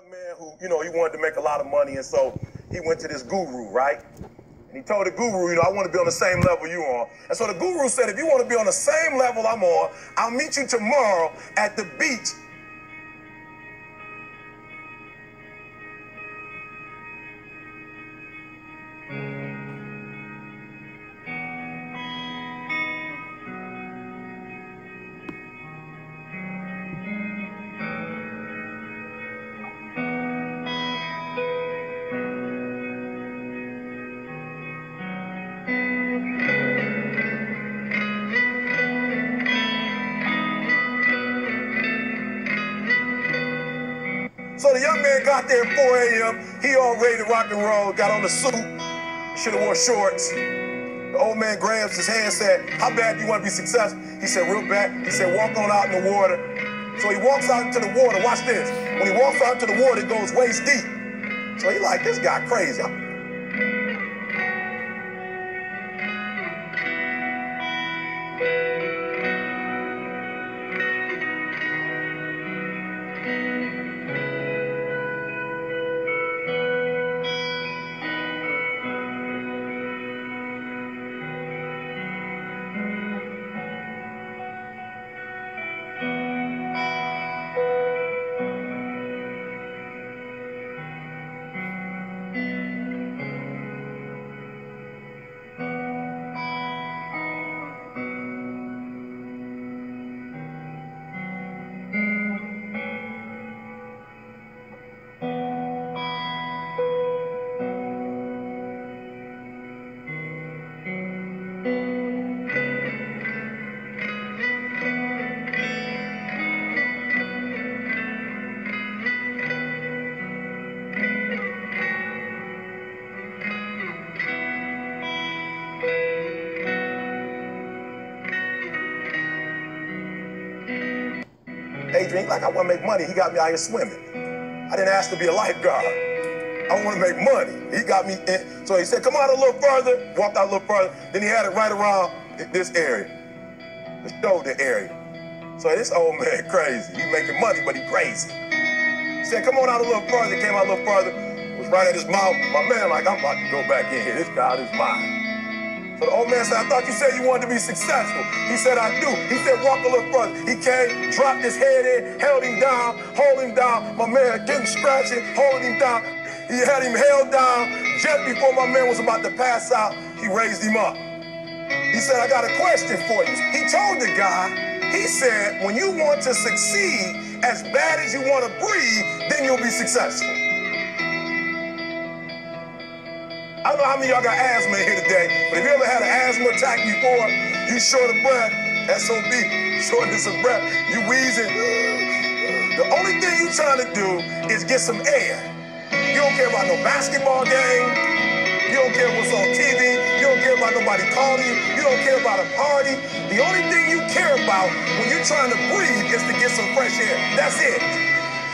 young man who, he wanted to make a lot of money, and so he went to this guru, right? And he told the guru, I want to be on the same level you are. And so the guru said, if you want to be on the same level I'm on, I'll meet you tomorrow at the beach. So the young man got there at 4 a.m. He all ready to rock and roll, got on the suit, should have wore shorts. The old man grabs his hand and said, how bad do you want to be successful? He said, real bad. He said, walk on out in the water. So he walks out into the water. Watch this. When he walks out into the water, it goes waist deep. So he like, this guy crazy. Adrian, like, I want to make money. He got me out here swimming. I didn't ask to be a lifeguard. I want to make money. He got me in. So he said, come out a little further. Walked out a little further. Then he had it right around this area, the shoulder area. So this old man crazy. He making money, but he crazy. He said, come on out a little further. Came out a little further. Was right at his mouth. My man like, I'm about to go back in here. This guy is mine. So the old man said, I thought you said you wanted to be successful. He said, I do. He said, walk a little further. He came, dropped his head in, held him down, hold him down. My man getting scratching, holding him down. He had him held down. Just before my man was about to pass out, he raised him up. He said, I got a question for you. He told the guy, he said, when you want to succeed as bad as you want to breathe, then you'll be successful. I don't know how many of y'all got asthma in here today, but if you ever had an asthma attack before, you short of breath, SOB, shortness of breath, you wheezing. The only thing you trying to do is get some air. You don't care about no basketball game. You don't care what's on TV. You don't care about nobody calling you. You don't care about a party. The only thing you care about when you're trying to breathe is to get some fresh air. That's it.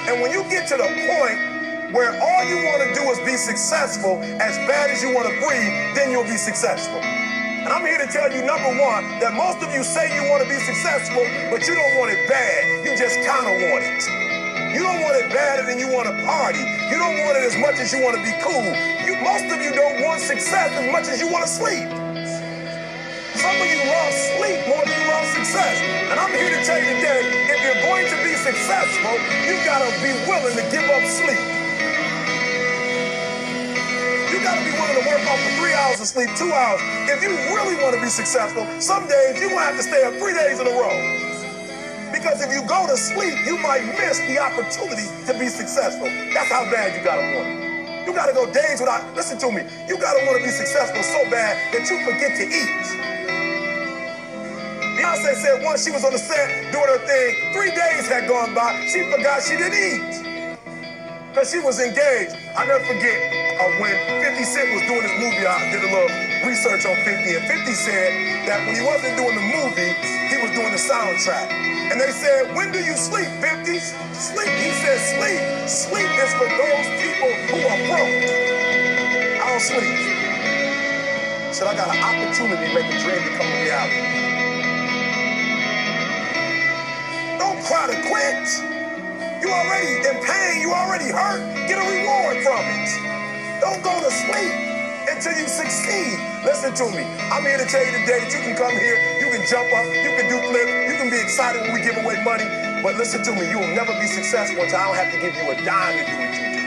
And when you get to the point where all you want to do is be successful as bad as you want to breathe, then you'll be successful. And I'm here to tell you, number one, that most of you say you want to be successful, but you don't want it bad. You just kind of want it. You don't want it badder than you want to party. You don't want it as much as you want to be cool. Most of you don't want success as much as you want to sleep. Some of you love sleep more than you love success. And I'm here to tell you today, if you're going to be successful, you got to be willing to give up sleep. You got to be willing to work off for 3 hours of sleep, 2 hours. If you really want to be successful, some days you're going to have to stay up 3 days in a row. Because if you go to sleep, you might miss the opportunity to be successful. That's how bad you got to want it. You got to go days without, listen to me, you got to want to be successful so bad that you forget to eat. Beyonce said once she was on the set doing her thing, 3 days had gone by, she forgot she didn't eat. Because she was engaged. I never forget when 50 Cent was doing his movie, I did a little research on 50, and 50 said that when he wasn't doing the movie, he was doing the soundtrack. And they said, when do you sleep, 50? Sleep. He said, sleep. Sleep is for those people who are broke. I don't sleep. He said, I got an opportunity to make a dream become a reality. Don't cry to quit. You already in pain. You already be hurt, get a reward from it. Don't go to sleep until you succeed. Listen to me. I'm here to tell you today that you can come here, you can jump up, you can do flips, you can be excited when we give away money. But listen to me, you will never be successful until I don't have to give you a dime to do what you do.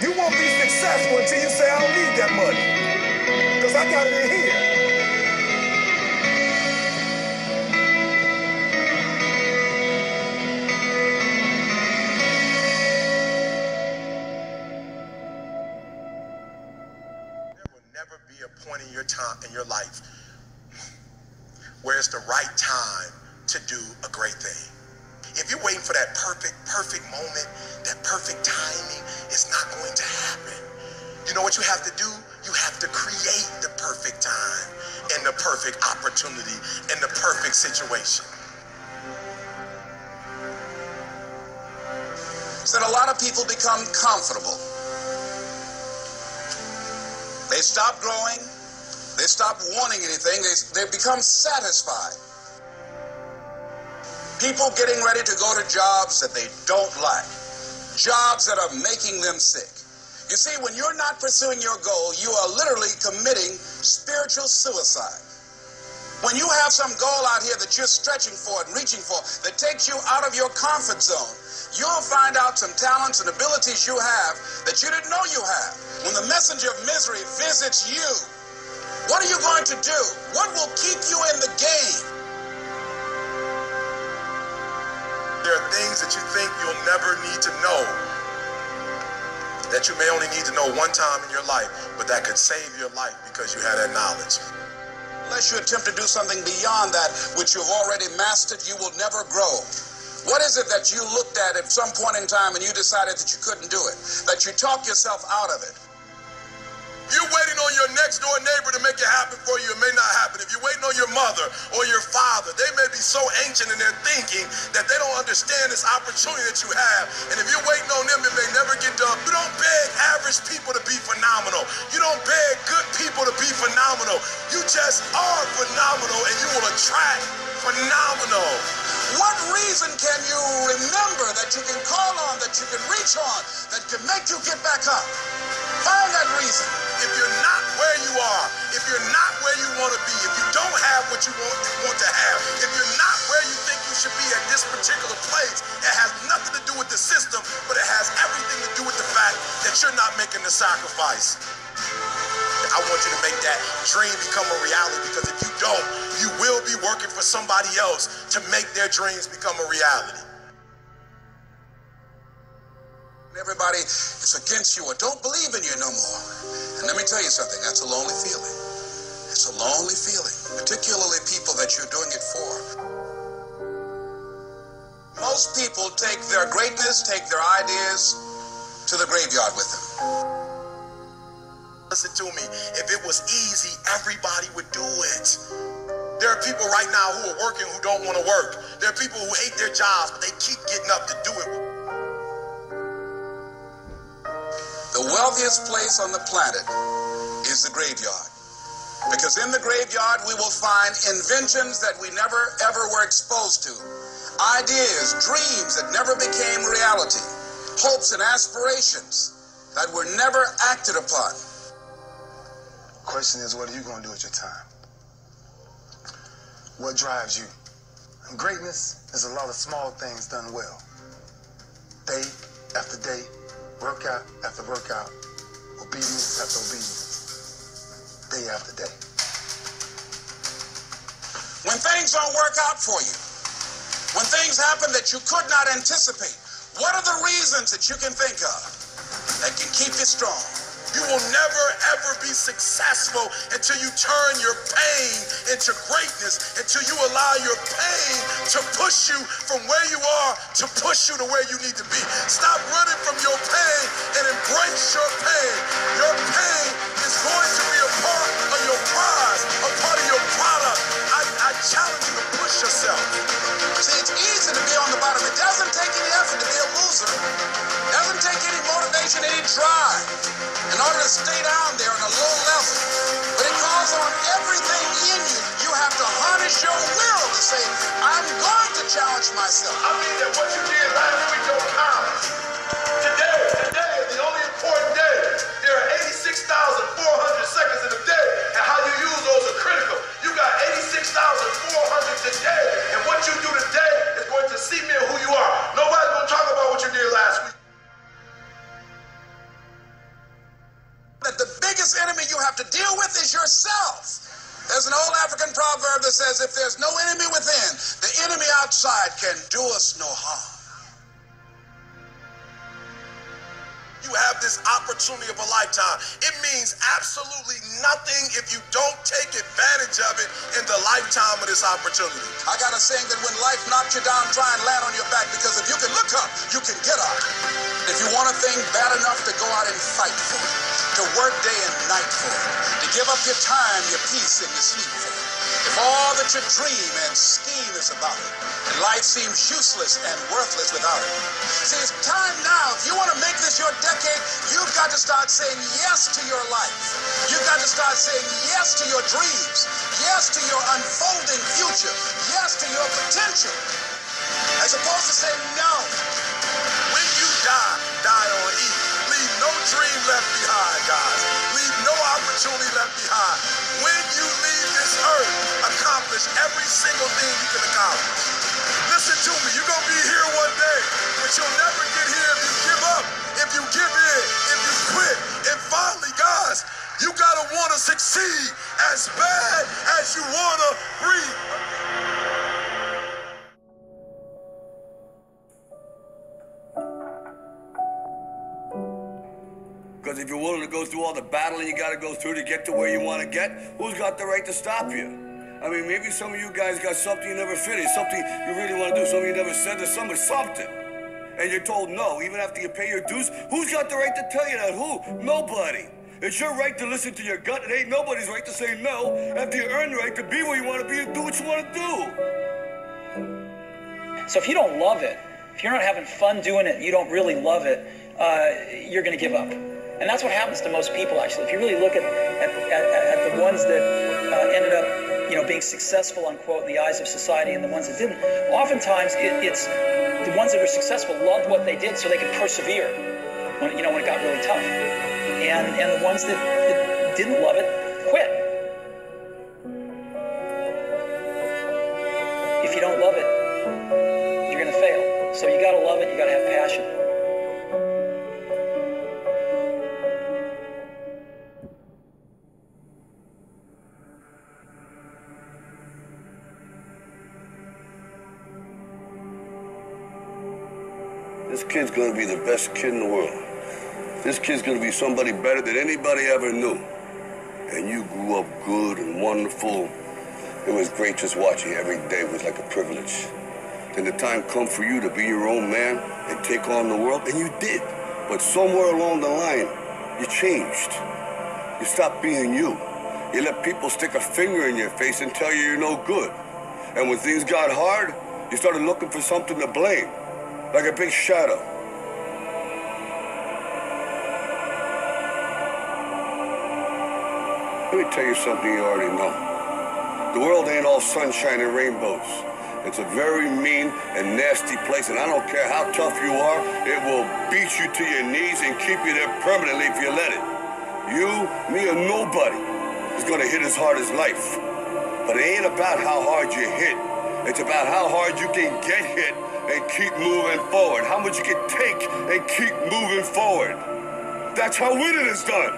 You won't be successful until you say, I don't need that money, because I got it in here. Never be a point in your time in your life where it's the right time to do a great thing. If you're waiting for that perfect moment, that perfect timing, it's not going to happen. You know what you have to do? You have to create the perfect time and the perfect opportunity and the perfect situation. So that a lot of people become comfortable. They stop growing, they stop wanting anything, they become satisfied. People getting ready to go to jobs that they don't like, jobs that are making them sick. You see, when you're not pursuing your goal, you are literally committing spiritual suicide. When you have some goal out here that you're stretching for and reaching for that takes you out of your comfort zone, you'll find out some talents and abilities you have that you didn't know you have. When the messenger of misery visits you, what are you going to do? What will keep you in the game? There are things that you think you'll never need to know, that you may only need to know one time in your life, but that could save your life because you had that knowledge. Unless you attempt to do something beyond that which you've already mastered, you will never grow. What is it that you looked at some point in time and you decided that you couldn't do it, that you talked yourself out of it? You're waiting on your next door neighbor to make it happen for you. It may not happen. If you're waiting on your mother or your father, they may be so ancient in their thinking that they don't understand this opportunity that you have. And if you're waiting on them, it may never get done. You don't beg average people to be phenomenal. You don't beg good people to be phenomenal. You just are phenomenal, and you will attract phenomenal. What reason can you remember that you can call on, that you can reach on, that can make you get back up? Find that reason. If you're not where you are, if you're not where you want to be, if you don't have what you want to have, if you're not where you think you should be at this particular place, it has nothing to do with the system, but it has everything to do with the fact that you're not making the sacrifice. I want you to make that dream become a reality, because if you don't, you will be working for somebody else to make their dreams become a reality. Everybody is against you or don't believe in you no more. And let me tell you something, that's a lonely feeling. It's a lonely feeling, particularly people that you're doing it for. Most people take their greatness, take their ideas to the graveyard with them. Listen to me, if it was easy, everybody would do it. There are people right now who are working who don't want to work. There are people who hate their jobs, but they keep getting up to do it. The wealthiest place on the planet is the graveyard. Because in the graveyard, we will find inventions that we never, ever were exposed to. Ideas, dreams that never became reality. Hopes and aspirations that were never acted upon. The question is, what are you going to do with your time? What drives you? And greatness is a lot of small things done well. Day after day, workout after workout, obedience after obedience, day after day. When things don't work out for you, when things happen that you could not anticipate, what are the reasons that you can think of that can keep you strong? You will never, ever be successful until you turn your pain into greatness, until you allow your pain to push you from where you are to push you to where you need to be. Stop running from your pain and embrace your pain. Your pain is going to be a part of your prize, a part of your product. I challenge you to push yourself. See, it's easy to be on the bottom. It doesn't take any effort to be a loser. It doesn't take any motivation, any drive in order to stay down there on a low level. But it calls on everything in you. You have to harness your will to say, I'm going to challenge myself. I mean that what you did says, if there's no enemy within, the enemy outside can do us no harm. You have this opportunity of a lifetime. It means absolutely nothing if you don't take advantage of it in the lifetime of this opportunity. I got a saying that when life knocks you down, try and land on your back, because if you can look up, you can get up. If you want a thing bad enough to go out and fight for it, to work day and night for it, to give up your time, your peace, and your sleep for it, if all that you dream and scheme is about it, and life seems useless and worthless without it. See, it's time now. If you want to make this your decade, you've got to start saying yes to your life. You've got to start saying yes to your dreams, yes to your unfolding future, yes to your potential, as opposed to saying no. When you die, die on E. Leave no dream left behind, guys. Leave no opportunity left behind. When you leave this earth, accomplish every single thing you can accomplish. Listen to me, you're going to be here one day, but you'll never get here if you give up, if you give in, if you quit. And finally, guys, you got to want to succeed as bad as you want to breathe. Because if you're willing to go through all the battling you got to go through to get to where you want to get, who's got the right to stop you? I mean, maybe some of you guys got something you never finished, something you really want to do, something you never said to somebody, something. And you're told no, even after you pay your dues. Who's got the right to tell you that? Who? Nobody. It's your right to listen to your gut. It ain't nobody's right to say no after you earn the right to be where you want to be and do what you want to do. So if you don't love it, if you're not having fun doing it, you don't really love it, you're going to give up. And that's what happens to most people, actually. If you really look at the ones that ended up, being successful, unquote, in the eyes of society, and the ones that didn't, oftentimes it's the ones that were successful loved what they did so they could persevere when it got really tough. And the ones that didn't love it quit. If you don't love it, you're going to fail. So you got to love it, you got to have passion. This kid's gonna be the best kid in the world. This kid's gonna be somebody better than anybody ever knew. And you grew up good and wonderful. It was great just watching you every day. It was like a privilege. Then the time come for you to be your own man and take on the world, and you did. But somewhere along the line, you changed. You stopped being you. You let people stick a finger in your face and tell you you're no good. And when things got hard, you started looking for something to blame. Like a big shadow. Let me tell you something you already know. The world ain't all sunshine and rainbows. It's a very mean and nasty place, and I don't care how tough you are, it will beat you to your knees and keep you there permanently if you let it. You, me, or nobody is gonna hit as hard as life. But it ain't about how hard you hit. It's about how hard you can get hit and keep moving forward. How much you can take and keep moving forward. That's how winning is done.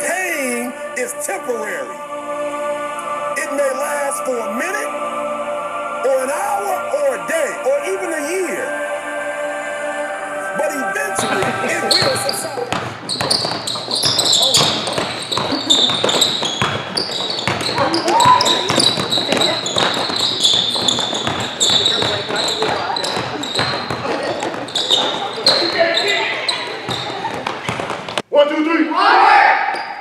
Pain is temporary. It may last for a minute, or an hour, or a day, or even a year. But eventually, it will subside.